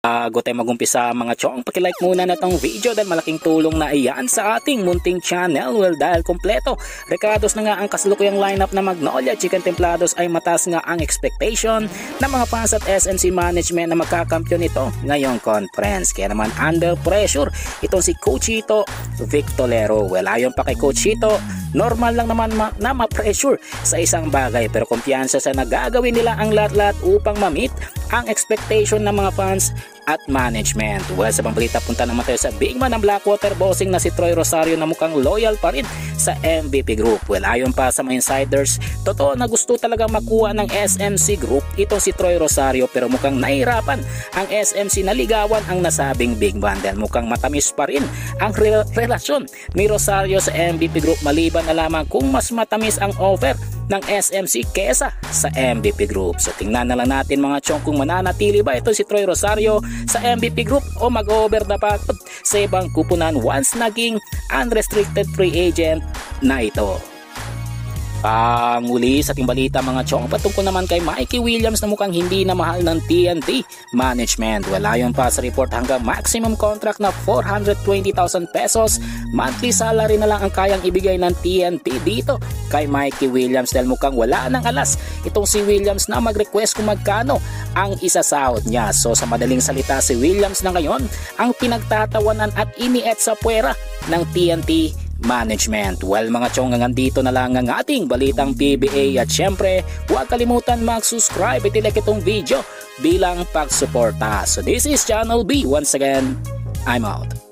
Bago tayo mag-umpisa mga chong, pakilike muna na tong video dahil malaking tulong na iyan sa ating munting channel. Well, dahil kompleto, Ricardo's na nga ang kasalukuyang lineup na Magnolia Chicken Templados ay mataas nga ang expectation ng mga fans at SMC management na magkakampyon ito ngayong conference. Kaya naman under pressure itong si Coachito Victolero. Well, ayon pa kay Coachito, normal lang naman na ma-pressure sa isang bagay pero kumpiyansa sa nagagawin nila ang lahat-lahat upang ma-meet ang expectation ng mga fans at management. Well, sa pambalita, punta naman tayo sa big man ng Blackwater Bossing na si Troy Rosario na mukhang loyal pa rin sa MVP Group. Well, ayon pa sa mga insiders, totoo na gusto talaga makuha ng SMC Group itong si Troy Rosario pero mukhang nahihirapan ang SMC na ligawan ang nasabing big man dahil mukhang matamis pa rin ang relasyon ni Rosario sa MVP Group maliban na lamang kung mas matamis ang offer ng SMC kesa sa MVP Group. So tingnan na lang natin mga chong kung mananatili ba ito si Troy Rosario sa MVP Group o mag-over na pa sa ibang kupunan once naging unrestricted free agent na ito. Muli sa ating balita mga chong, patungkol naman kay Mikey Williams na mukhang hindi na mahal ng TNT management. Well, ayon pa sa report hanggang maximum contract na 420,000 pesos monthly salary na lang ang kayang ibigay ng TNT dito kay Mikey Williams dahil mukhang wala ng alas itong si Williams na mag-request kung magkano ang isasahod niya. So sa madaling salita, si Williams na ngayon ang pinagtatawanan at iniet sa puwera ng TNT management. Well mga chong, hanggang dito na lang ang ating balitang PBA at syempre huwag kalimutan mag-subscribe at i-like itong video bilang pagsuporta. So this is Channel B. Once again, I'm out.